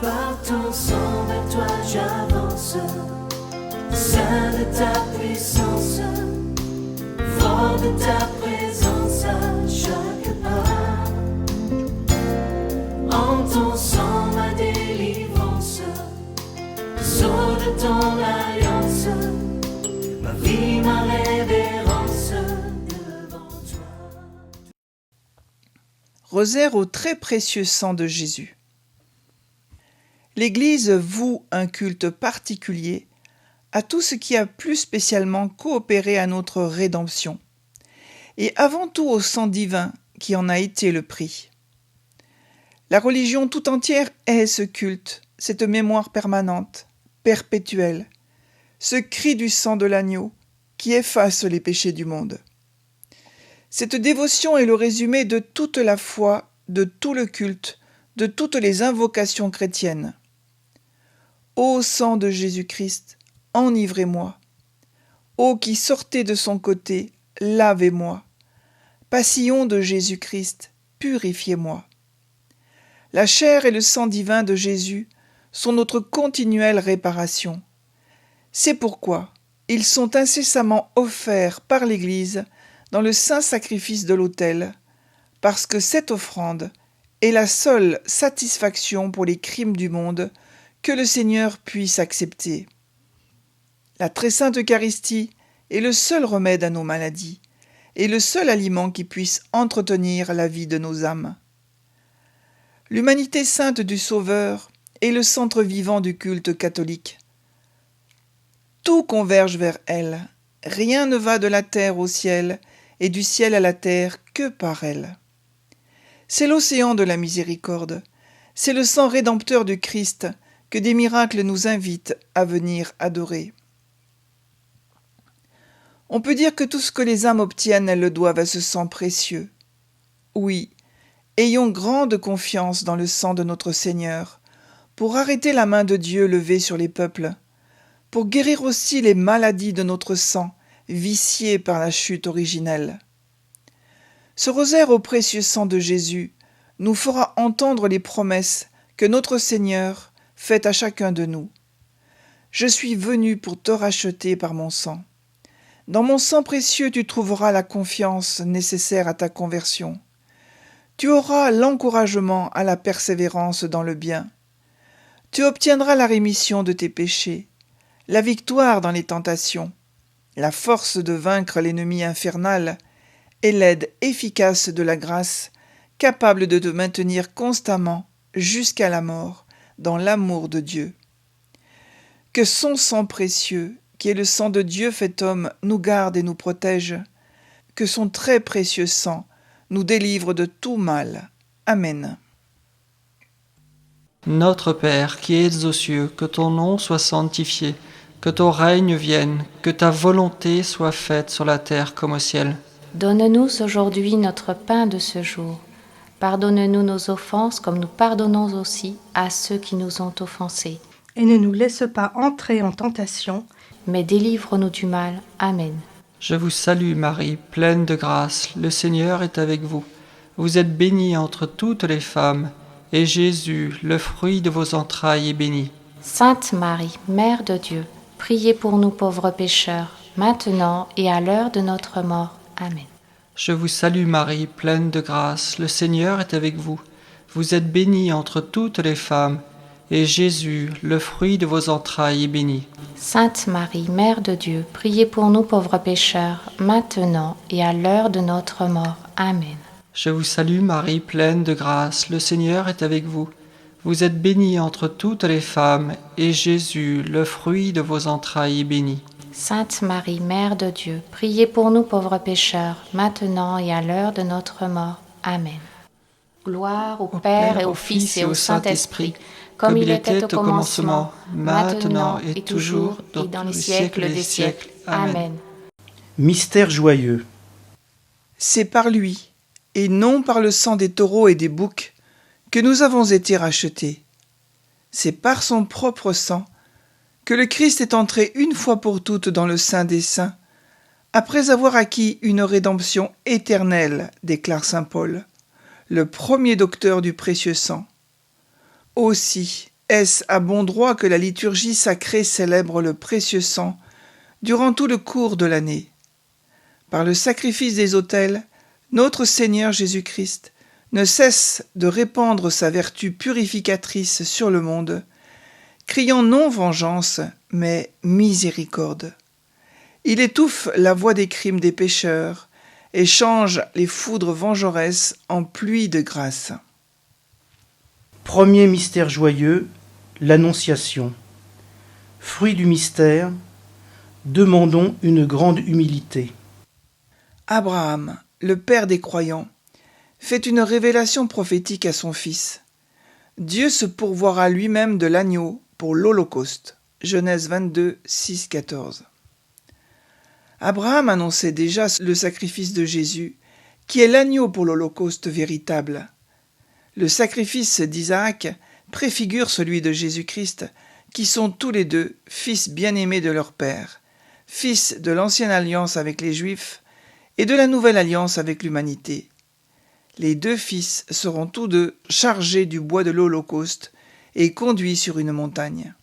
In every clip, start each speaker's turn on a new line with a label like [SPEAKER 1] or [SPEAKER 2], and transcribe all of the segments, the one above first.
[SPEAKER 1] Par ton sang vers toi j'avance, saint de ta puissance, fort de ta présence à chaque pas. En ton sang ma délivrance, sceau de ton alliance, ma vie, ma révérence devant toi.
[SPEAKER 2] Rosaire au très précieux sang de Jésus. L'Église voue un culte particulier à tout ce qui a plus spécialement coopéré à notre rédemption, et avant tout au sang divin qui en a été le prix. La religion tout entière est ce culte, cette mémoire permanente, perpétuelle, ce cri du sang de l'agneau qui efface les péchés du monde. Cette dévotion est le résumé de toute la foi, de tout le culte, de toutes les invocations chrétiennes. Ô sang de Jésus-Christ, enivrez-moi. Ô qui sortez de son côté, lavez-moi. Passillon de Jésus-Christ, purifiez-moi. La chair et le sang divin de Jésus sont notre continuelle réparation. C'est pourquoi ils sont incessamment offerts par l'Église dans le saint sacrifice de l'autel, parce que cette offrande est la seule satisfaction pour les crimes du monde que le Seigneur puisse accepter. La très sainte Eucharistie est le seul remède à nos maladies et le seul aliment qui puisse entretenir la vie de nos âmes. L'humanité sainte du Sauveur est le centre vivant du culte catholique. Tout converge vers elle, rien ne va de la terre au ciel et du ciel à la terre que par elle. C'est l'océan de la miséricorde, c'est le sang rédempteur du Christ que des miracles nous invitent à venir adorer. On peut dire que tout ce que les âmes obtiennent, elles le doivent à ce sang précieux. Oui, ayons grande confiance dans le sang de notre Seigneur, pour arrêter la main de Dieu levée sur les peuples, pour guérir aussi les maladies de notre sang, viciées par la chute originelle. Ce rosaire au précieux sang de Jésus nous fera entendre les promesses que notre Seigneur fait à chacun de nous. Je suis venu pour te racheter par mon sang. Dans mon sang précieux, tu trouveras la confiance nécessaire à ta conversion. Tu auras l'encouragement à la persévérance dans le bien. Tu obtiendras la rémission de tes péchés, la victoire dans les tentations, la force de vaincre l'ennemi infernal et l'aide efficace de la grâce, capable de te maintenir constamment jusqu'à la mort dans l'amour de Dieu. Que son sang précieux, qui est le sang de Dieu fait homme, nous garde et nous protège. Que son très précieux sang nous délivre de tout mal. Amen.
[SPEAKER 3] Notre Père qui es aux cieux, que ton nom soit sanctifié, que ton règne vienne, que ta volonté soit faite sur la terre comme au ciel.
[SPEAKER 4] Donne-nous aujourd'hui notre pain de ce jour. Pardonne-nous nos offenses comme nous pardonnons aussi à ceux qui nous ont offensés.
[SPEAKER 5] Et ne nous laisse pas entrer en tentation,
[SPEAKER 4] mais délivre-nous du mal. Amen.
[SPEAKER 3] Je vous salue Marie, pleine de grâce, le Seigneur est avec vous. Vous êtes bénie entre toutes les femmes, et Jésus, le fruit de vos entrailles, est béni.
[SPEAKER 4] Sainte Marie, Mère de Dieu, priez pour nous pauvres pécheurs, maintenant et à l'heure de notre mort. Amen.
[SPEAKER 3] Je vous salue Marie, pleine de grâce, le Seigneur est avec vous. Vous êtes bénie entre toutes les femmes, et Jésus, le fruit de vos entrailles, est béni.
[SPEAKER 4] Sainte Marie, Mère de Dieu, priez pour nous pauvres pécheurs, maintenant et à l'heure de notre mort. Amen.
[SPEAKER 3] Je vous salue Marie, pleine de grâce, le Seigneur est avec vous. Vous êtes bénie entre toutes les femmes, et Jésus, le fruit de vos entrailles, est béni.
[SPEAKER 4] Sainte Marie, Mère de Dieu, priez pour nous pauvres pécheurs, maintenant et à l'heure de notre mort. Amen. Gloire au Père et au Fils et au Saint-Esprit, comme il était au commencement, maintenant et toujours, et dans les siècles des siècles. Amen.
[SPEAKER 6] Mystère joyeux.
[SPEAKER 2] C'est par lui, et non par le sang des taureaux et des boucs, que nous avons été rachetés. C'est par son propre sang que le Christ est entré une fois pour toutes dans le sein des saints, après avoir acquis une rédemption éternelle, déclare saint Paul, le premier docteur du précieux sang. Aussi Est-ce à bon droit que la liturgie sacrée célèbre le précieux sang durant tout le cours de l'année? Par le sacrifice des autels, notre Seigneur Jésus-Christ ne cesse de répandre sa vertu purificatrice sur le monde, criant non vengeance, mais miséricorde. Il étouffe la voix des crimes des pécheurs et change les foudres vengeresses en pluie de grâce.
[SPEAKER 6] Premier mystère joyeux, l'Annonciation. Fruit du mystère, demandons une grande humilité.
[SPEAKER 2] Abraham, le père des croyants, fait une révélation prophétique à son fils. Dieu se pourvoira lui-même de l'agneau pour l'Holocauste. Genèse 22, 6-14. Abraham annonçait déjà le sacrifice de Jésus, qui est l'agneau pour l'Holocauste véritable. Le sacrifice d'Isaac préfigure celui de Jésus-Christ, qui sont tous les deux fils bien-aimés de leur père, fils de l'ancienne alliance avec les Juifs et de la nouvelle alliance avec l'humanité. Les deux fils seront tous deux chargés du bois de l'Holocauste et conduits sur une montagne.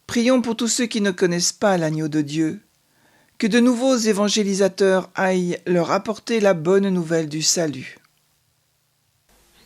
[SPEAKER 2] Prions pour tous ceux qui ne connaissent pas l'agneau de Dieu, que de nouveaux évangélisateurs aillent leur apporter la bonne nouvelle du salut.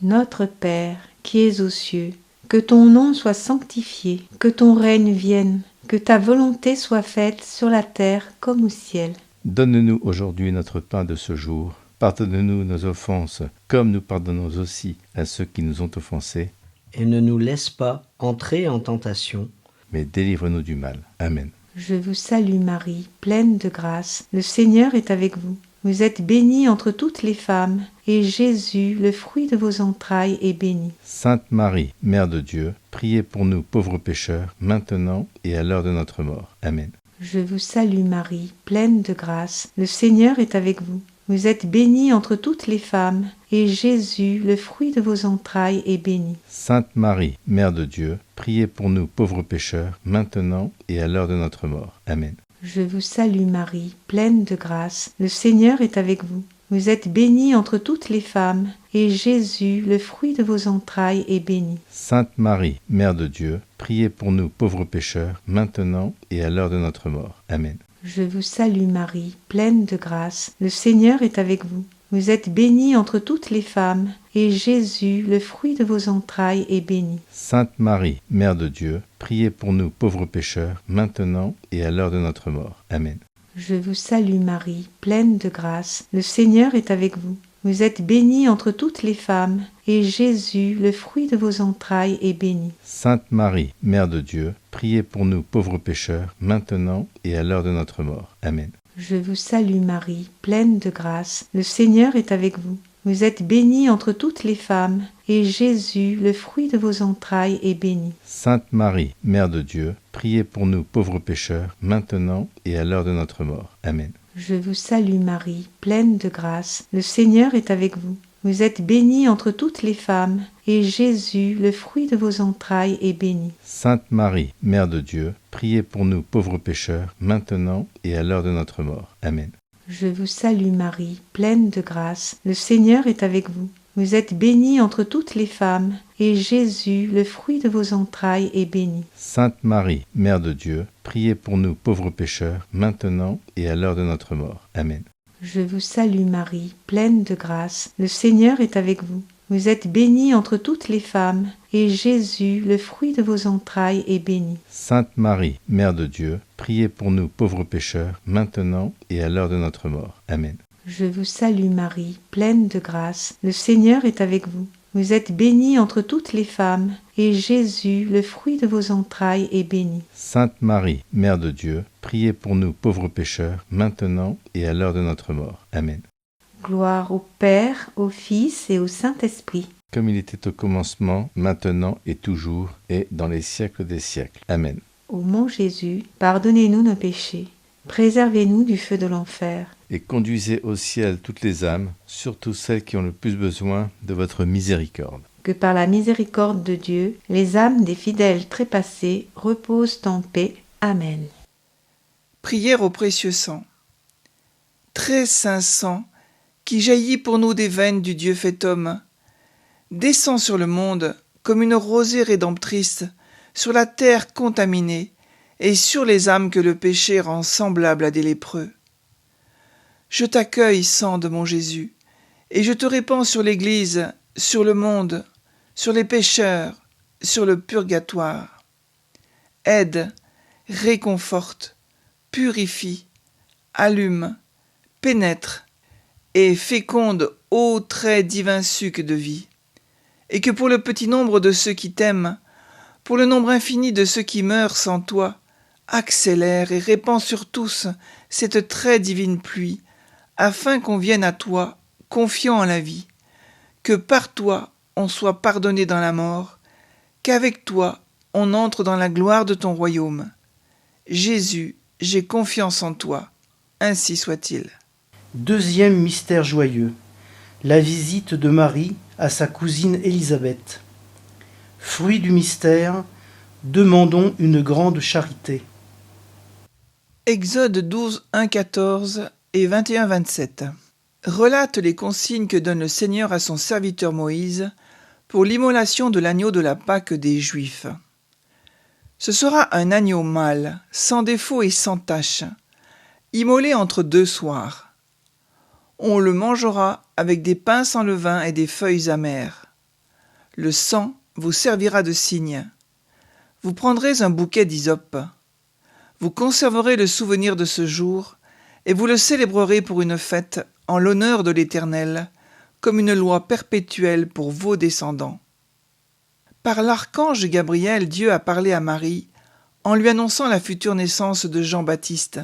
[SPEAKER 7] Notre Père, qui es aux cieux, que ton nom soit sanctifié, que ton règne vienne, que ta volonté soit faite sur la terre comme au ciel.
[SPEAKER 8] Donne-nous aujourd'hui notre pain de ce jour. Pardonne-nous nos offenses, comme nous pardonnons aussi à ceux qui nous ont offensés.
[SPEAKER 9] Et ne nous laisse pas entrer en tentation,
[SPEAKER 8] mais délivre-nous du mal. Amen.
[SPEAKER 7] Je vous salue Marie, pleine de grâce. Le Seigneur est avec vous. Vous êtes bénie entre toutes les femmes, et Jésus, le fruit de vos entrailles, est béni.
[SPEAKER 8] Sainte Marie, Mère de Dieu, priez pour nous pauvres pécheurs, maintenant et à l'heure de notre mort. Amen.
[SPEAKER 7] Je vous salue Marie, pleine de grâce. Le Seigneur est avec vous. Vous êtes bénie entre toutes les femmes, et Jésus, le fruit de vos entrailles, est béni.
[SPEAKER 8] Sainte Marie, Mère de Dieu, priez pour nous pauvres pécheurs, maintenant et à l'heure de notre mort. Amen.
[SPEAKER 7] Je vous salue Marie, pleine de grâce. Le Seigneur est avec vous. Vous êtes bénie entre toutes les femmes, et Jésus, le fruit de vos entrailles, est béni.
[SPEAKER 8] Sainte Marie, Mère de Dieu, priez pour nous pauvres pécheurs, maintenant et à l'heure de notre mort. Amen.
[SPEAKER 7] Je vous salue Marie, pleine de grâce. Le Seigneur est avec vous. Vous êtes bénie entre toutes les femmes, et Jésus, le fruit de vos entrailles, est béni.
[SPEAKER 8] Sainte Marie, Mère de Dieu, priez pour nous pauvres pécheurs, maintenant et à l'heure de notre mort. Amen.
[SPEAKER 7] Je vous salue Marie, pleine de grâce. Le Seigneur est avec vous. Vous êtes bénie entre toutes les femmes, et Jésus, le fruit de vos entrailles, est béni.
[SPEAKER 8] Sainte Marie, Mère de Dieu, priez pour nous pauvres pécheurs, maintenant et à l'heure de notre mort. Amen.
[SPEAKER 7] Je vous salue Marie, pleine de grâce. Le Seigneur est avec vous. Vous êtes bénie entre toutes les femmes, et Jésus, le fruit de vos entrailles, est béni.
[SPEAKER 8] Sainte Marie, Mère de Dieu, priez pour nous pauvres pécheurs, maintenant et à l'heure de notre mort. Amen.
[SPEAKER 7] Je vous salue Marie, pleine de grâce. Le Seigneur est avec vous. Vous êtes bénie entre toutes les femmes, et Jésus, le fruit de vos entrailles, est béni.
[SPEAKER 8] Sainte Marie, Mère de Dieu, priez pour nous pauvres pécheurs, maintenant et à l'heure de notre mort. Amen.
[SPEAKER 7] Je vous salue Marie, pleine de grâce. Le Seigneur est avec vous. Vous êtes bénie entre toutes les femmes, et Jésus, le fruit de vos entrailles, est béni.
[SPEAKER 8] Sainte Marie, Mère de Dieu, priez pour nous pauvres pécheurs, maintenant et à l'heure de notre mort. Amen.
[SPEAKER 7] Je vous salue Marie, pleine de grâce. Le Seigneur est avec vous. Vous êtes bénie entre toutes les femmes, et Jésus, le fruit de vos entrailles, est béni.
[SPEAKER 8] Sainte Marie, Mère de Dieu, priez pour nous pauvres pécheurs, maintenant et à l'heure de notre mort. Amen.
[SPEAKER 7] Je vous salue Marie, pleine de grâce. Le Seigneur est avec vous. Vous êtes bénie entre toutes les femmes, et Jésus, le fruit de vos entrailles, est béni.
[SPEAKER 8] Sainte Marie, Mère de Dieu, priez pour nous pauvres pécheurs, maintenant et à l'heure de notre mort. Amen.
[SPEAKER 7] Gloire au Père, au Fils et au Saint-Esprit.
[SPEAKER 8] Comme il était au commencement, maintenant et toujours, et dans les siècles des siècles. Amen.
[SPEAKER 7] Ô mon Jésus, pardonnez-nous nos péchés, préservez-nous du feu de l'enfer,
[SPEAKER 8] et conduisez au ciel toutes les âmes, surtout celles qui ont le plus besoin de votre miséricorde.
[SPEAKER 7] que par la miséricorde de Dieu, les âmes des fidèles trépassés reposent en paix. Amen.
[SPEAKER 2] Prière au précieux sang. Très saint sang, qui jaillit pour nous des veines du Dieu fait homme, descend sur le monde comme une rosée rédemptrice sur la terre contaminée et sur les âmes que le péché rend semblables à des lépreux. Je t'accueille, sang de mon Jésus, et je te répands sur l'Église, sur le monde, sur les pécheurs, sur le purgatoire. Aide, réconforte, purifie, allume, pénètre et féconde ô très divin suc de vie, et que pour le petit nombre de ceux qui t'aiment, pour le nombre infini de ceux qui meurent sans toi, accélère et répand sur tous cette très divine pluie, afin qu'on vienne à toi, confiant en la vie, que par toi on soit pardonné dans la mort, qu'avec toi on entre dans la gloire de ton royaume. Jésus, j'ai confiance en toi, ainsi soit-il.
[SPEAKER 6] Deuxième mystère joyeux, la visite de Marie à sa cousine Élisabeth. Fruit du mystère, demandons une grande charité.
[SPEAKER 2] Exode 12, 1, 14 et 21, 27 relate les consignes que donne le Seigneur à son serviteur Moïse pour l'immolation de l'agneau de la Pâque des Juifs. Ce sera un agneau mâle, sans défaut et sans tache, immolé entre 2 soirs. On le mangera avec des pains sans levain et des feuilles amères. Le sang vous servira de signe. Vous prendrez un bouquet d'hysope. Vous conserverez le souvenir de ce jour et vous le célébrerez pour une fête en l'honneur de l'Éternel, comme une loi perpétuelle pour vos descendants. Par l'archange Gabriel, Dieu a parlé à Marie en lui annonçant la future naissance de Jean-Baptiste.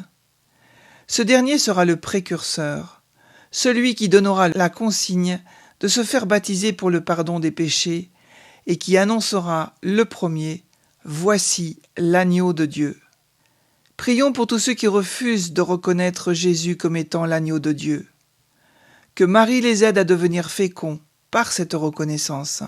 [SPEAKER 2] Ce dernier sera le précurseur, celui qui donnera la consigne de se faire baptiser pour le pardon des péchés et qui annoncera le premier « Voici l'agneau de Dieu ». Prions pour tous ceux qui refusent de reconnaître Jésus comme étant l'agneau de Dieu. Que Marie les aide à devenir féconds par cette reconnaissance.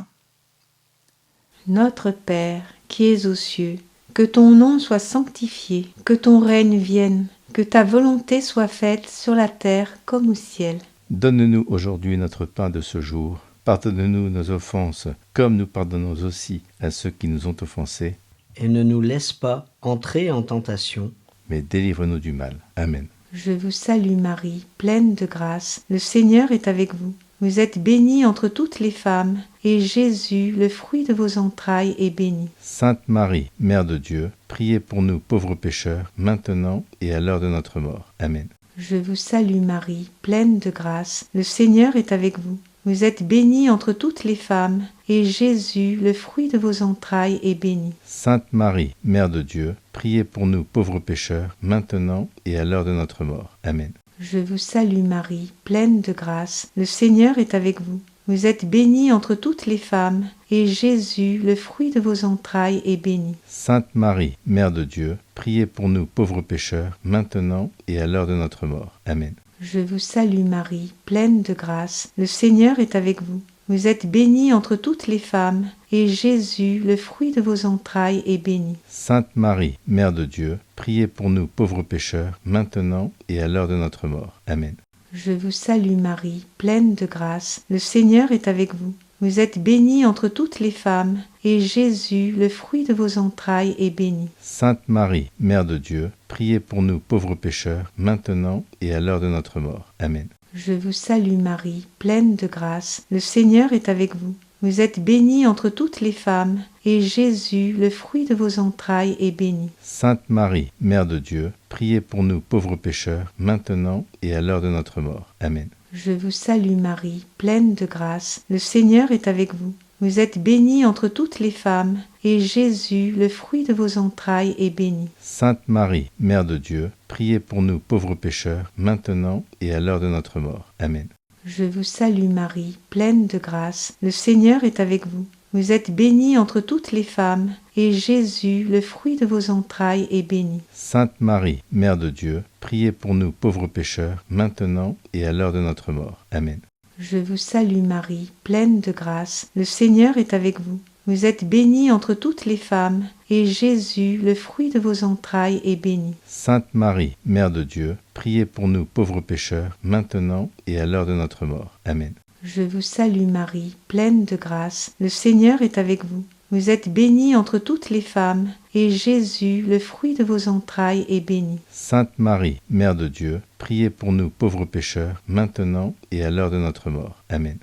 [SPEAKER 7] Notre Père, qui es aux cieux, que ton nom soit sanctifié, que ton règne vienne, que ta volonté soit faite sur la terre comme au ciel.
[SPEAKER 8] Donne-nous aujourd'hui notre pain de ce jour. Pardonne-nous nos offenses, comme nous pardonnons aussi à ceux qui nous ont offensés.
[SPEAKER 9] Et ne nous laisse pas entrer en tentation,
[SPEAKER 8] mais délivre-nous du mal. Amen.
[SPEAKER 7] Je vous salue Marie, pleine de grâce, le Seigneur est avec vous. Vous êtes bénie entre toutes les femmes, et Jésus, le fruit de vos entrailles, est béni.
[SPEAKER 8] Sainte Marie, Mère de Dieu, priez pour nous pauvres pécheurs, maintenant et à l'heure de notre mort. Amen.
[SPEAKER 7] Je vous salue Marie, pleine de grâce, le Seigneur est avec vous. Vous êtes bénie entre toutes les femmes, et Jésus, le fruit de vos entrailles, est béni.
[SPEAKER 8] Sainte Marie, Mère de Dieu, priez pour nous pauvres pécheurs, maintenant et à l'heure de notre mort. Amen.
[SPEAKER 7] Je vous salue Marie, pleine de grâce, le Seigneur est avec vous. Vous êtes bénie entre toutes les femmes, et Jésus, le fruit de vos entrailles, est béni.
[SPEAKER 8] Sainte Marie, Mère de Dieu, priez pour nous pauvres pécheurs, maintenant et à l'heure de notre mort. Amen.
[SPEAKER 7] Je vous salue Marie, pleine de grâce, le Seigneur est avec vous. Vous êtes bénie entre toutes les femmes, et Jésus, le fruit de vos entrailles, est béni.
[SPEAKER 8] Sainte Marie, Mère de Dieu, priez pour nous pauvres pécheurs, maintenant et à l'heure de notre mort. Amen.
[SPEAKER 7] Je vous salue Marie, pleine de grâce, le Seigneur est avec vous. Vous êtes bénie entre toutes les femmes, et Jésus, le fruit de vos entrailles, est béni.
[SPEAKER 8] Sainte Marie, Mère de Dieu, priez pour nous pauvres pécheurs, maintenant et à l'heure de notre mort. Amen.
[SPEAKER 7] Je vous salue Marie, pleine de grâce, le Seigneur est avec vous. Vous êtes bénie entre toutes les femmes, et Jésus, le fruit de vos entrailles, est béni.
[SPEAKER 8] Sainte Marie, Mère de Dieu, priez pour nous pauvres pécheurs, maintenant et à l'heure de notre mort. Amen.
[SPEAKER 7] Je vous salue Marie, pleine de grâce, le Seigneur est avec vous. Vous êtes bénie entre toutes les femmes, et Jésus, le fruit de vos entrailles, est béni.
[SPEAKER 8] Sainte Marie, Mère de Dieu, priez pour nous pauvres pécheurs, maintenant et à l'heure de notre mort. Amen.
[SPEAKER 7] Je vous salue Marie, pleine de grâce, le Seigneur est avec vous. Vous êtes bénie entre toutes les femmes, et Jésus, le fruit de vos entrailles, est béni.
[SPEAKER 8] Sainte Marie, Mère de Dieu, priez pour nous pauvres pécheurs, maintenant et à l'heure de notre mort. Amen.
[SPEAKER 7] Je vous salue Marie, pleine de grâce, le Seigneur est avec vous. Vous êtes bénie entre toutes les femmes, et Jésus, le fruit de vos entrailles, est béni.
[SPEAKER 8] Sainte Marie, Mère de Dieu, priez pour nous pauvres pécheurs, maintenant et à l'heure de notre mort. Amen.
[SPEAKER 7] Je vous salue Marie, pleine de grâce, le Seigneur est avec vous. Vous êtes bénie entre toutes les femmes, et Jésus, le fruit de vos entrailles, est béni.
[SPEAKER 8] Sainte Marie, Mère de Dieu, priez pour nous pauvres pécheurs, maintenant et à l'heure de notre mort. Amen.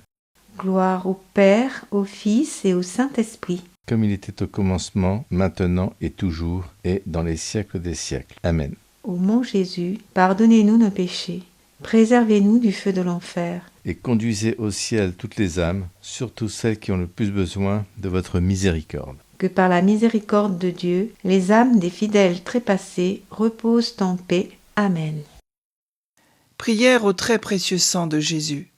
[SPEAKER 7] Gloire au Père, au Fils et au Saint-Esprit.
[SPEAKER 8] Comme il était au commencement, maintenant et toujours, et dans les siècles des siècles. Amen.
[SPEAKER 7] Ô mon Jésus, pardonnez-nous nos péchés, préservez-nous du feu de l'enfer.
[SPEAKER 8] Et conduisez au ciel toutes les âmes, surtout celles qui ont le plus besoin de votre miséricorde.
[SPEAKER 7] Que par la miséricorde de Dieu, les âmes des fidèles trépassés reposent en paix. Amen.
[SPEAKER 2] Prière au très précieux sang de Jésus.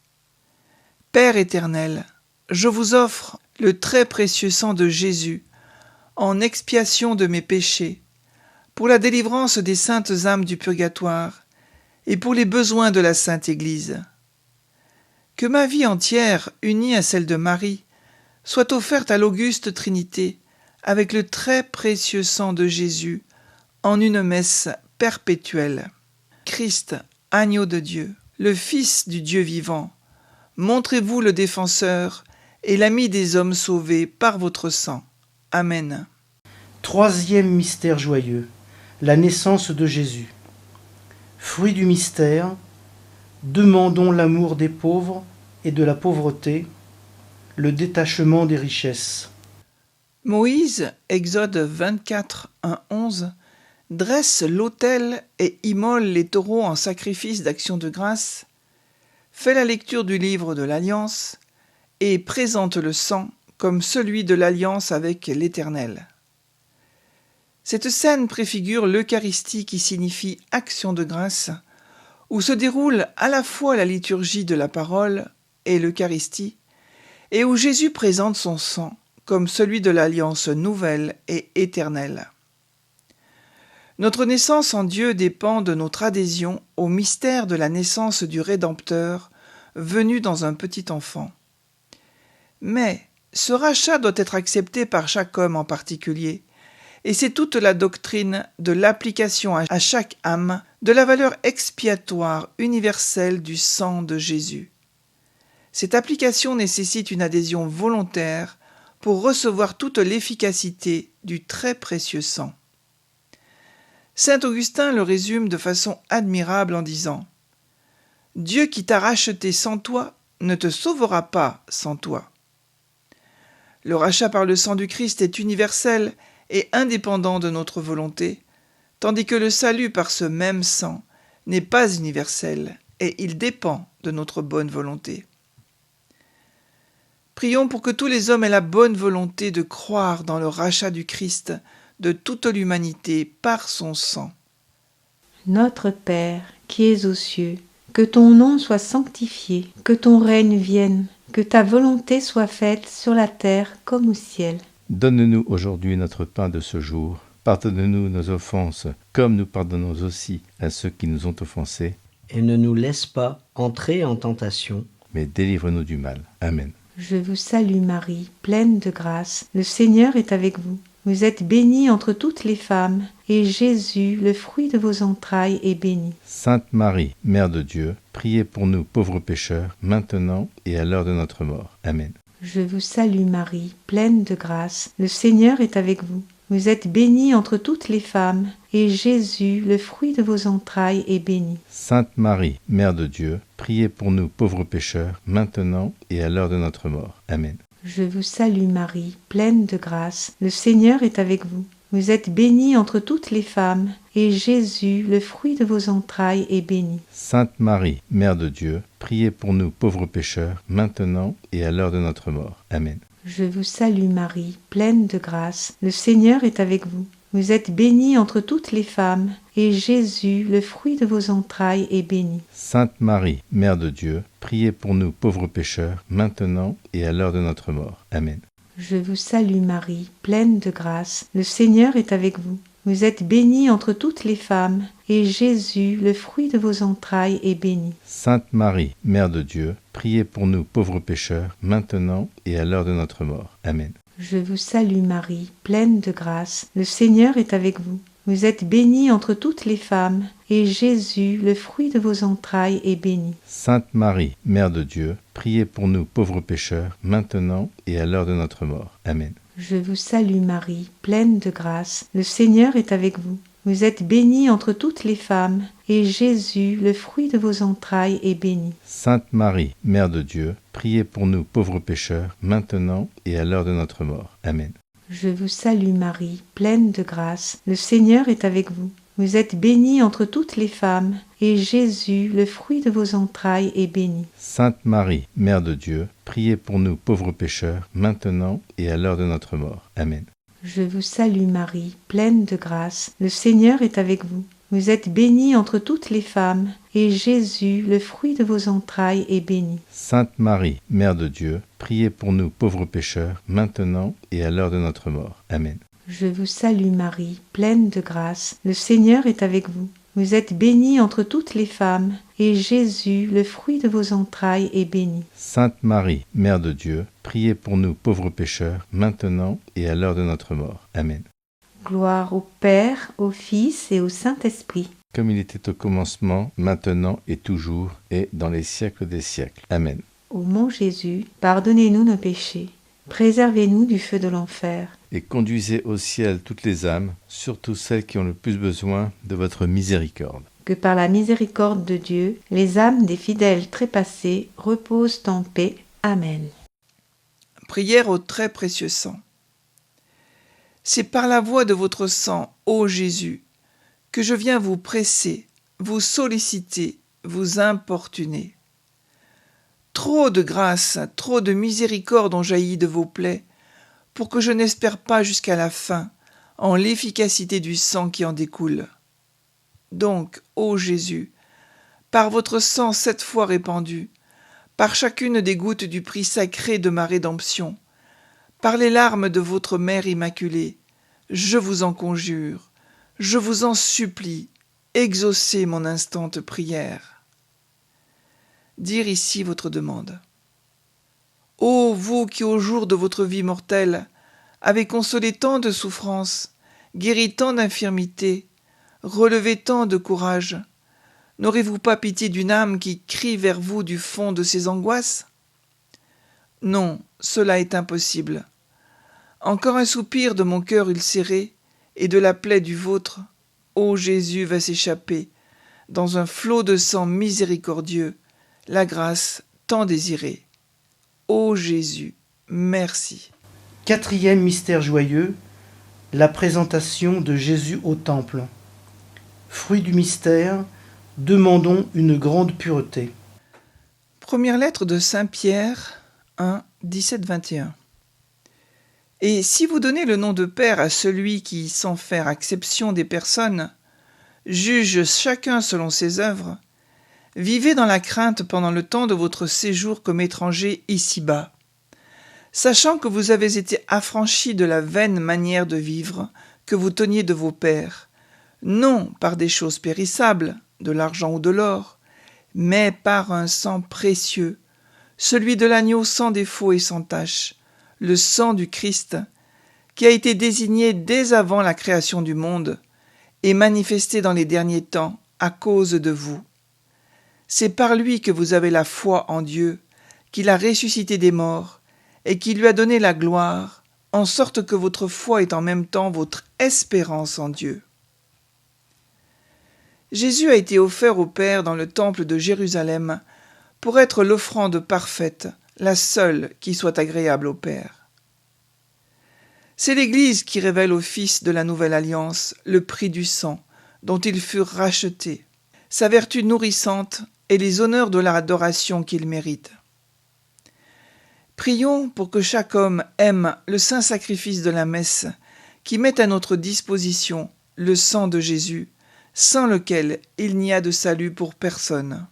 [SPEAKER 2] Père éternel, je vous offre le très précieux sang de Jésus en expiation de mes péchés, pour la délivrance des saintes âmes du purgatoire et pour les besoins de la Sainte Église. Que ma vie entière, unie à celle de Marie, soit offerte à l'auguste Trinité avec le très précieux sang de Jésus en une messe perpétuelle. Christ, agneau de Dieu, le Fils du Dieu vivant, montrez-vous le défenseur et l'ami des hommes sauvés par votre sang. Amen.
[SPEAKER 6] Troisième mystère joyeux, la naissance de Jésus. Fruit du mystère, demandons l'amour des pauvres et de la pauvreté, le détachement des richesses.
[SPEAKER 2] Moïse, Exode 24, 1-11, dresse l'autel et immole les taureaux en sacrifice d'action de grâce, fait la lecture du livre de l'Alliance et présente le sang comme celui de l'Alliance avec l'Éternel. Cette scène préfigure l'Eucharistie qui signifie action de grâce, où se déroule à la fois la liturgie de la parole et l'Eucharistie, et où Jésus présente son sang comme celui de l'Alliance nouvelle et éternelle. Notre naissance en Dieu dépend de notre adhésion au mystère de la naissance du Rédempteur, venu dans un petit enfant. Mais ce rachat doit être accepté par chaque homme en particulier, et c'est toute la doctrine de l'application à chaque âme de la valeur expiatoire universelle du sang de Jésus. Cette application nécessite une adhésion volontaire pour recevoir toute l'efficacité du très précieux sang. Saint Augustin le résume de façon admirable en disant « Dieu qui t'a racheté sans toi ne te sauvera pas sans toi. » Le rachat par le sang du Christ est universel et indépendant de notre volonté, tandis que le salut par ce même sang n'est pas universel et il dépend de notre bonne volonté. Prions pour que tous les hommes aient la bonne volonté de croire dans le rachat du Christ de toute l'humanité par son sang.
[SPEAKER 7] Notre Père, qui es aux cieux, que ton nom soit sanctifié, que ton règne vienne, que ta volonté soit faite sur la terre comme au ciel.
[SPEAKER 8] Donne-nous aujourd'hui notre pain de ce jour. Pardonne-nous nos offenses, comme nous pardonnons aussi à ceux qui nous ont offensés.
[SPEAKER 9] Et ne nous laisse pas entrer en tentation,
[SPEAKER 8] Mais délivre-nous du mal. Amen.
[SPEAKER 7] Je vous salue Marie, pleine de grâce, le Seigneur est avec vous. Vous êtes bénie entre toutes les femmes, et Jésus, le fruit de vos entrailles, est béni.
[SPEAKER 8] Sainte Marie, Mère de Dieu, priez pour nous pauvres pécheurs, maintenant et à l'heure de notre mort. Amen.
[SPEAKER 7] Je vous salue Marie, pleine de grâce, le Seigneur est avec vous. Vous êtes bénie entre toutes les femmes, et Jésus, le fruit de vos entrailles, est béni.
[SPEAKER 8] Sainte Marie, Mère de Dieu, priez pour nous pauvres pécheurs, maintenant et à l'heure de notre mort. Amen.
[SPEAKER 7] Je vous salue Marie, pleine de grâce, le Seigneur est avec vous. Vous êtes bénie entre toutes les femmes, et Jésus, le fruit de vos entrailles, est béni.
[SPEAKER 8] Sainte Marie, Mère de Dieu, priez pour nous pauvres pécheurs, maintenant et à l'heure de notre mort. Amen.
[SPEAKER 7] Je vous salue Marie, pleine de grâce, le Seigneur est avec vous. Vous êtes bénie entre toutes les femmes, et Jésus, le fruit de vos entrailles, est béni.
[SPEAKER 8] Sainte Marie, Mère de Dieu, priez pour nous pauvres pécheurs, maintenant et à l'heure de notre mort. Amen.
[SPEAKER 7] Je vous salue Marie, pleine de grâce, le Seigneur est avec vous. Vous êtes bénie entre toutes les femmes, et Jésus, le fruit de vos entrailles, est béni.
[SPEAKER 8] Sainte Marie, Mère de Dieu, priez pour nous pauvres pécheurs, maintenant et à l'heure de notre mort. Amen.
[SPEAKER 7] Je vous salue Marie, pleine de grâce, le Seigneur est avec vous. Vous êtes bénie entre toutes les femmes, et Jésus, le fruit de vos entrailles, est béni.
[SPEAKER 8] Sainte Marie, Mère de Dieu, priez pour nous pauvres pécheurs, maintenant et à l'heure de notre mort. Amen.
[SPEAKER 7] Je vous salue Marie, pleine de grâce, le Seigneur est avec vous. Vous êtes bénie entre toutes les femmes, et Jésus, le fruit de vos entrailles, est béni.
[SPEAKER 8] Sainte Marie, Mère de Dieu, priez pour nous pauvres pécheurs, maintenant et à l'heure de notre mort. Amen.
[SPEAKER 7] Je vous salue Marie, pleine de grâce, le Seigneur est avec vous. Vous êtes bénie entre toutes les femmes, et Jésus, le fruit de vos entrailles, est béni.
[SPEAKER 8] Sainte Marie, Mère de Dieu, priez pour nous pauvres pécheurs, maintenant et à l'heure de notre mort. Amen.
[SPEAKER 7] Je vous salue Marie, pleine de grâce, le Seigneur est avec vous. Vous êtes bénie entre toutes les femmes, et Jésus, le fruit de vos entrailles, est béni.
[SPEAKER 8] Sainte Marie, Mère de Dieu, priez pour nous pauvres pécheurs, maintenant et à l'heure de notre mort. Amen.
[SPEAKER 7] Je vous salue Marie, pleine de grâce, le Seigneur est avec vous. Vous êtes bénie entre toutes les femmes, et Jésus, le fruit de vos entrailles, est béni.
[SPEAKER 8] Sainte Marie, Mère de Dieu, priez pour nous pauvres pécheurs, maintenant et à l'heure de notre mort. Amen.
[SPEAKER 7] Gloire au Père, au Fils et au Saint-Esprit.
[SPEAKER 8] Comme il était au commencement, maintenant et toujours, et dans les siècles des siècles. Amen.
[SPEAKER 7] Ô mon Jésus, pardonnez-nous nos péchés, préservez-nous du feu de l'enfer,
[SPEAKER 8] et conduisez au ciel toutes les âmes, surtout celles qui ont le plus besoin de votre miséricorde.
[SPEAKER 7] que par la miséricorde de Dieu, les âmes des fidèles trépassés reposent en paix. Amen.
[SPEAKER 2] Prière au très précieux sang. C'est par la voie de votre sang, ô Jésus, que je viens vous presser, vous solliciter, vous importuner. Trop de grâce, trop de miséricorde ont jailli de vos plaies, pour que je n'espère pas jusqu'à la fin en l'efficacité du sang qui en découle. Donc, ô Jésus, par votre sang 7 fois répandu, par chacune des gouttes du prix sacré de ma rédemption, par les larmes de votre Mère Immaculée, je vous en conjure, je vous en supplie, exaucez mon instante prière. Dire ici votre demande. Ô vous qui au jour de votre vie mortelle avez consolé tant de souffrances, guéri tant d'infirmités, relevé tant de courage, n'aurez-vous pas pitié d'une âme qui crie vers vous du fond de ses angoisses? Non, cela est impossible. Encore un soupir de mon cœur ulcéré et de la plaie du vôtre, ô Jésus, va s'échapper, dans un flot de sang miséricordieux, la grâce tant désirée. Ô Jésus, merci.
[SPEAKER 6] 4e mystère joyeux, la présentation de Jésus au temple. Fruit du mystère, demandons une grande pureté.
[SPEAKER 2] Première lettre de Saint Pierre 1, 17-21. Et si vous donnez le nom de Père à celui qui, sans faire acception des personnes, juge chacun selon ses œuvres, vivez dans la crainte pendant le temps de votre séjour comme étranger ici-bas, sachant que vous avez été affranchis de la vaine manière de vivre que vous teniez de vos pères, non par des choses périssables, de l'argent ou de l'or, mais par un sang précieux, celui de l'agneau sans défaut et sans tache, le sang du Christ, qui a été désigné dès avant la création du monde et manifesté dans les derniers temps à cause de vous. C'est par lui que vous avez la foi en Dieu, qu'il a ressuscité des morts et qui lui a donné la gloire, en sorte que votre foi est en même temps votre espérance en Dieu. Jésus a été offert au Père dans le temple de Jérusalem pour être l'offrande parfaite, la seule qui soit agréable au Père. C'est l'Église qui révèle au Fils de la Nouvelle Alliance le prix du sang dont ils furent rachetés, sa vertu nourrissante et les honneurs de l'adoration qu'il mérite. Prions pour que chaque homme aime le saint sacrifice de la messe qui met à notre disposition le sang de Jésus, sans lequel il n'y a de salut pour personne.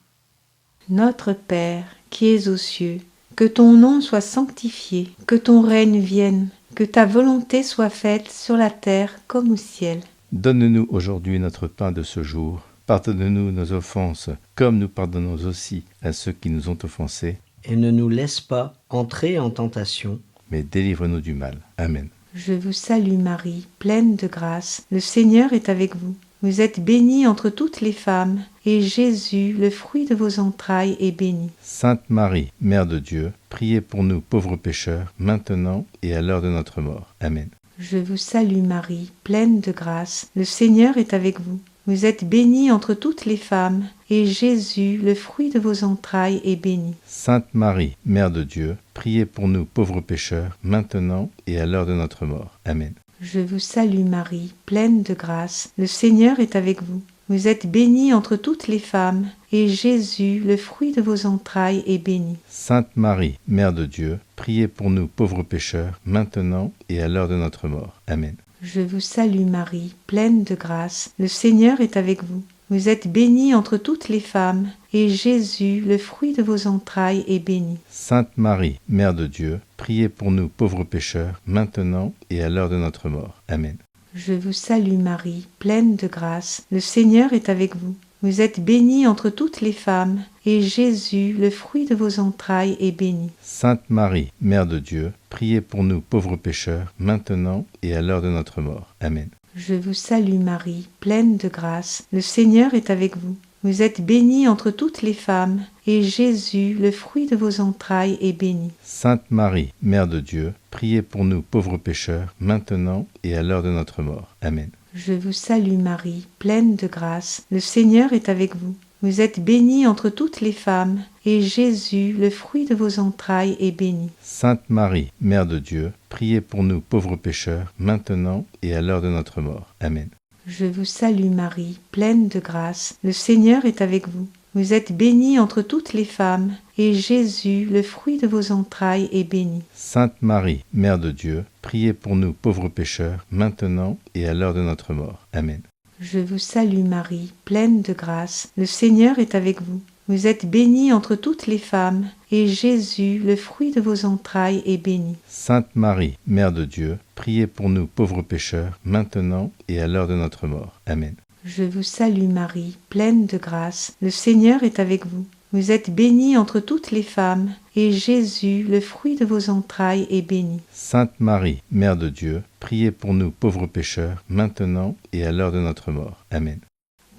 [SPEAKER 7] Notre Père, qui es aux cieux, que ton nom soit sanctifié, que ton règne vienne, que ta volonté soit faite sur la terre comme au ciel.
[SPEAKER 8] Donne-nous aujourd'hui notre pain de ce jour. Pardonne-nous nos offenses, comme nous pardonnons aussi à ceux qui nous ont offensés.
[SPEAKER 9] Et ne nous laisse pas entrer en tentation,
[SPEAKER 8] mais délivre-nous du mal. Amen.
[SPEAKER 7] Je vous salue Marie, pleine de grâce, le Seigneur est avec vous. Vous êtes bénie entre toutes les femmes, et Jésus, le fruit de vos entrailles, est béni.
[SPEAKER 8] Sainte Marie, Mère de Dieu, priez pour nous pauvres pécheurs, maintenant et à l'heure de notre mort. Amen.
[SPEAKER 7] Je vous salue Marie, pleine de grâce, le Seigneur est avec vous. Vous êtes bénie entre toutes les femmes, et Jésus, le fruit de vos entrailles, est béni.
[SPEAKER 8] Sainte Marie, Mère de Dieu, priez pour nous pauvres pécheurs, maintenant et à l'heure de notre mort. Amen.
[SPEAKER 7] Je vous salue Marie, pleine de grâce, le Seigneur est avec vous. Vous êtes bénie entre toutes les femmes, et Jésus, le fruit de vos entrailles, est béni.
[SPEAKER 8] Sainte Marie, Mère de Dieu, priez pour nous pauvres pécheurs, maintenant et à l'heure de notre mort. Amen.
[SPEAKER 7] Je vous salue Marie, pleine de grâce, le Seigneur est avec vous. Vous êtes bénie entre toutes les femmes, et Jésus, le fruit de vos entrailles, est béni.
[SPEAKER 8] Sainte Marie, Mère de Dieu, priez pour nous pauvres pécheurs, maintenant et à l'heure de notre mort. Amen.
[SPEAKER 7] Je vous salue Marie, pleine de grâce, le Seigneur est avec vous. Vous êtes bénie entre toutes les femmes, et Jésus, le fruit de vos entrailles, est béni.
[SPEAKER 8] Sainte Marie, Mère de Dieu, priez pour nous pauvres pécheurs, maintenant et à l'heure de notre mort. Amen.
[SPEAKER 7] Je vous salue Marie, pleine de grâce, le Seigneur est avec vous. Vous êtes bénie entre toutes les femmes, et Jésus, le fruit de vos entrailles, est béni.
[SPEAKER 8] Sainte Marie, Mère de Dieu, priez pour nous pauvres pécheurs, maintenant et à l'heure de notre mort. Amen.
[SPEAKER 7] Je vous salue Marie, pleine de grâce, le Seigneur est avec vous. Vous êtes bénie entre toutes les femmes, et Jésus, le fruit de vos entrailles, est béni.
[SPEAKER 8] Sainte Marie, Mère de Dieu, priez pour nous pauvres pécheurs, maintenant et à l'heure de notre mort. Amen.
[SPEAKER 7] Je vous salue Marie, pleine de grâce, le Seigneur est avec vous. Vous êtes bénie entre toutes les femmes, et Jésus, le fruit de vos entrailles, est béni.
[SPEAKER 8] Sainte Marie, Mère de Dieu, priez pour nous pauvres pécheurs, maintenant et à l'heure de notre mort. Amen.
[SPEAKER 7] Je vous salue Marie, pleine de grâce, le Seigneur est avec vous. Vous êtes bénie entre toutes les femmes, et Jésus, le fruit de vos entrailles, est béni.
[SPEAKER 8] Sainte Marie, Mère de Dieu, priez pour nous pauvres pécheurs, maintenant et à l'heure de notre mort. Amen.
[SPEAKER 7] Je vous salue Marie, pleine de grâce, le Seigneur est avec vous. Vous êtes bénie entre toutes les femmes, et Jésus, le fruit de vos entrailles, est béni.
[SPEAKER 8] Sainte Marie, Mère de Dieu, priez pour nous pauvres pécheurs, maintenant et à l'heure de notre mort. Amen.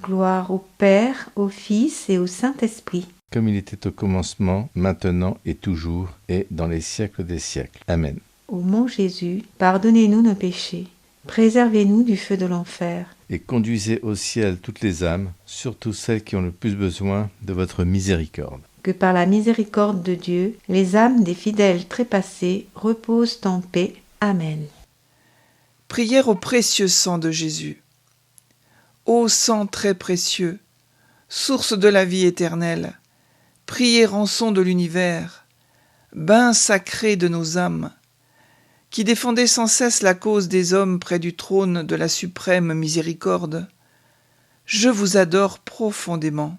[SPEAKER 7] Gloire au Père, au Fils et au Saint-Esprit.
[SPEAKER 8] Comme il était au commencement, maintenant et toujours, et dans les siècles des siècles. Amen.
[SPEAKER 7] Ô mon Jésus, pardonnez-nous nos péchés, préservez-nous du feu de l'enfer,
[SPEAKER 8] et conduisez au ciel toutes les âmes, surtout celles qui ont le plus besoin de votre miséricorde.
[SPEAKER 7] que par la miséricorde de Dieu, les âmes des fidèles trépassés reposent en paix. Amen.
[SPEAKER 2] Prière au précieux sang de Jésus. Ô sang très précieux, source de la vie éternelle, priez rançon de l'univers, bain sacré de nos âmes, qui défendez sans cesse la cause des hommes près du trône de la suprême miséricorde, je vous adore profondément.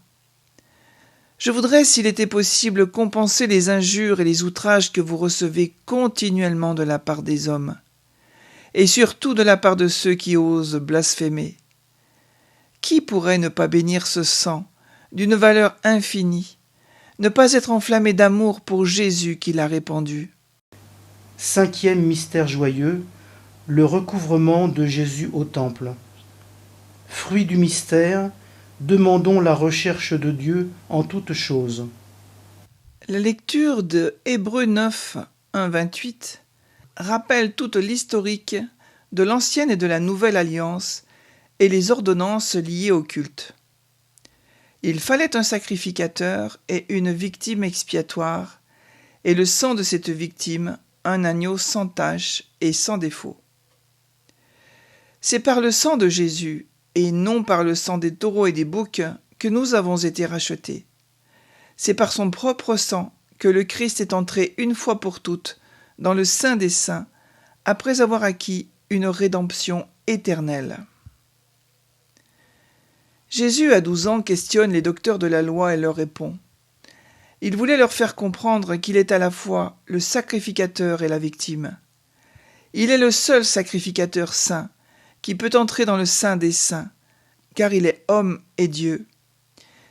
[SPEAKER 2] Je voudrais, s'il était possible, compenser les injures et les outrages que vous recevez continuellement de la part des hommes, et surtout de la part de ceux qui osent blasphémer. Qui pourrait ne pas bénir ce sang, d'une valeur infinie, ne pas être enflammé d'amour pour Jésus qui l'a répandu?
[SPEAKER 6] 5e mystère joyeux, le recouvrement de Jésus au temple. Fruit du mystère, demandons la recherche de Dieu en toutes choses.
[SPEAKER 2] La lecture de Hébreux 9, 1-28 rappelle toute l'historique de l'Ancienne et de la Nouvelle Alliance et les ordonnances liées au culte. Il fallait un sacrificateur et une victime expiatoire, et le sang de cette victime, un agneau sans tache et sans défaut. C'est par le sang de Jésus, et non par le sang des taureaux et des boucs, que nous avons été rachetés. C'est par son propre sang que le Christ est entré une fois pour toutes dans le Saint des Saints, après avoir acquis une rédemption éternelle. Jésus, à 12 ans, questionne les docteurs de la loi et leur répond. Il voulait leur faire comprendre qu'il est à la fois le sacrificateur et la victime. Il est le seul sacrificateur saint qui peut entrer dans le Saint des Saints, car il est homme et Dieu.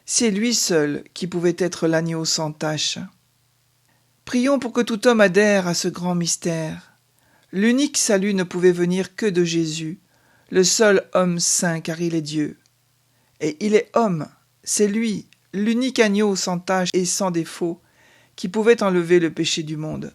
[SPEAKER 2] C'est lui seul qui pouvait être l'agneau sans tache. Prions pour que tout homme adhère à ce grand mystère, L'unique salut ne pouvait venir que de Jésus, le seul homme saint car il est Dieu. Et il est homme, c'est lui, l'unique agneau sans tache et sans défaut, qui pouvait enlever le péché du monde.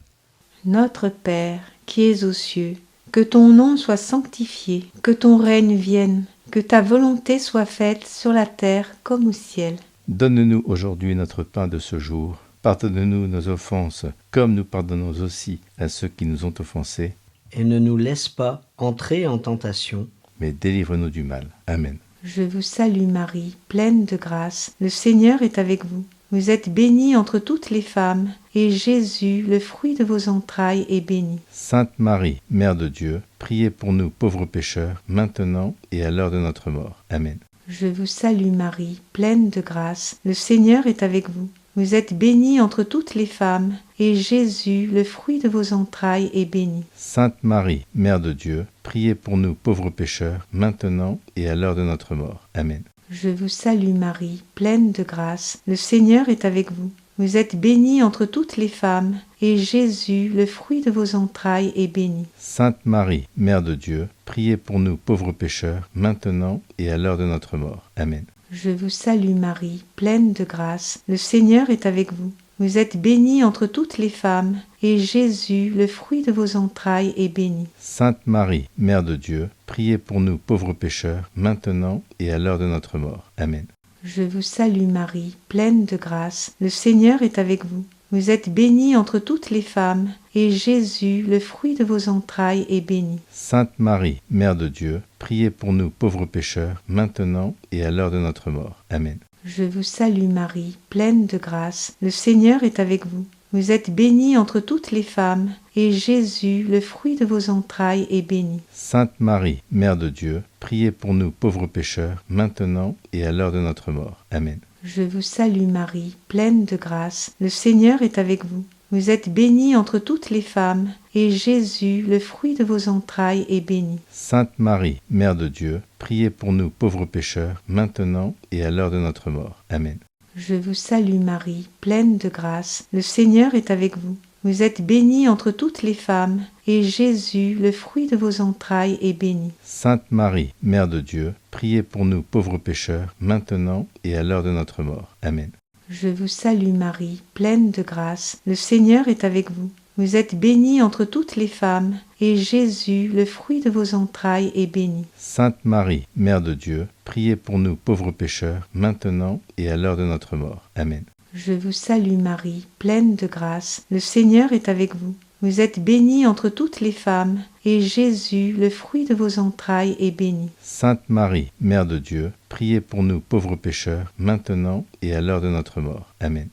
[SPEAKER 7] Notre Père, qui es aux cieux, que ton nom soit sanctifié, que ton règne vienne, que ta volonté soit faite sur la terre comme au ciel.
[SPEAKER 8] Donne-nous aujourd'hui notre pain de ce jour. Pardonne-nous nos offenses, comme nous pardonnons aussi à ceux qui nous ont offensés.
[SPEAKER 9] Et ne nous laisse pas entrer en tentation,
[SPEAKER 8] Mais délivre-nous du mal. Amen.
[SPEAKER 7] Je vous salue Marie, pleine de grâce, le Seigneur est avec vous. Vous êtes bénie entre toutes les femmes, et Jésus, le fruit de vos entrailles, est béni.
[SPEAKER 8] Sainte Marie, Mère de Dieu, priez pour nous pauvres pécheurs, maintenant et à l'heure de notre mort. Amen.
[SPEAKER 7] Je vous salue Marie, pleine de grâce, le Seigneur est avec vous. Vous êtes bénie entre toutes les femmes, et Jésus, le fruit de vos entrailles, est béni.
[SPEAKER 8] Sainte Marie, Mère de Dieu, priez pour nous pauvres pécheurs, maintenant et à l'heure de notre mort. Amen.
[SPEAKER 7] Je vous salue Marie, pleine de grâce, le Seigneur est avec vous. Vous êtes bénie entre toutes les femmes, et Jésus, le fruit de vos entrailles, est béni.
[SPEAKER 8] Sainte Marie, Mère de Dieu, priez pour nous pauvres pécheurs, maintenant et à l'heure de notre mort. Amen.
[SPEAKER 7] Je vous salue Marie, pleine de grâce, le Seigneur est avec vous. Vous êtes bénie entre toutes les femmes, et Jésus, le fruit de vos entrailles, est béni.
[SPEAKER 8] Sainte Marie, Mère de Dieu, priez pour nous pauvres pécheurs, maintenant et à l'heure de notre mort. Amen.
[SPEAKER 7] Je vous salue Marie, pleine de grâce, le Seigneur est avec vous. Vous êtes bénie entre toutes les femmes, et Jésus, le fruit de vos entrailles, est béni.
[SPEAKER 8] Sainte Marie, Mère de Dieu, priez pour nous pauvres pécheurs, maintenant et à l'heure de notre mort. Amen.
[SPEAKER 7] Je vous salue Marie, pleine de grâce, le Seigneur est avec vous. Vous êtes bénie entre toutes les femmes, et Jésus, le fruit de vos entrailles, est béni.
[SPEAKER 8] Sainte Marie, Mère de Dieu, priez pour nous pauvres pécheurs, maintenant et à l'heure de notre mort. Amen.
[SPEAKER 7] Je vous salue Marie, pleine de grâce, le Seigneur est avec vous. Vous êtes bénie entre toutes les femmes, et Jésus, le fruit de vos entrailles, est béni.
[SPEAKER 8] Sainte Marie, Mère de Dieu, priez pour nous pauvres pécheurs, maintenant et à l'heure de notre mort. Amen.
[SPEAKER 7] Je vous salue Marie, pleine de grâce, le Seigneur est avec vous. Vous êtes bénie entre toutes les femmes, et Jésus, le fruit de vos entrailles, est béni.
[SPEAKER 8] Sainte Marie, Mère de Dieu, priez pour nous pauvres pécheurs, maintenant et à l'heure de notre mort. Amen.
[SPEAKER 7] Je vous salue Marie, pleine de grâce, le Seigneur est avec vous. Vous êtes bénie entre toutes les femmes, et Jésus, le fruit de vos entrailles, est béni.
[SPEAKER 8] Sainte Marie, Mère de Dieu, priez pour nous pauvres pécheurs, maintenant et à l'heure de notre mort. Amen.
[SPEAKER 7] Je vous salue Marie, pleine de grâce, le Seigneur est avec vous. Vous êtes bénie entre toutes les femmes, et Jésus, le fruit de vos entrailles, est béni.
[SPEAKER 8] Sainte Marie, Mère de Dieu, priez pour nous pauvres pécheurs, maintenant et à l'heure de notre mort. Amen.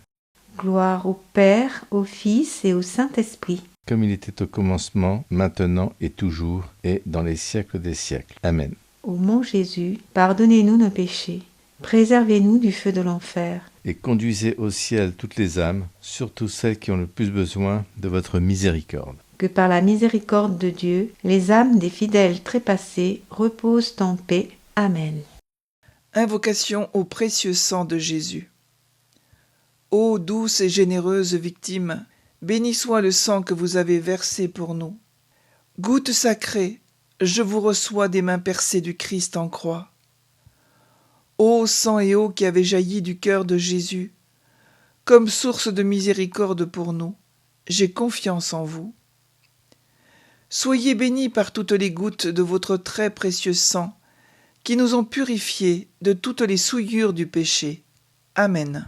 [SPEAKER 7] Gloire au Père, au Fils et au Saint-Esprit.
[SPEAKER 8] Comme il était au commencement, maintenant et toujours, et dans les siècles des siècles. Amen.
[SPEAKER 7] Ô mon Jésus, pardonnez-nous nos péchés, préservez-nous du feu de l'enfer,
[SPEAKER 8] et conduisez au ciel toutes les âmes, surtout celles qui ont le plus besoin de votre miséricorde.
[SPEAKER 7] que par la miséricorde de Dieu, les âmes des fidèles trépassés reposent en paix. Amen.
[SPEAKER 2] Invocation au précieux sang de Jésus. Ô douce et généreuse victime, béni soit le sang que vous avez versé pour nous. Goutte sacrée, je vous reçois des mains percées du Christ en croix. Ô sang et eau qui avez jailli du cœur de Jésus, comme source de miséricorde pour nous, j'ai confiance en vous. Soyez bénis par toutes les gouttes de votre très précieux sang, qui nous ont purifiés de toutes les souillures du péché. Amen.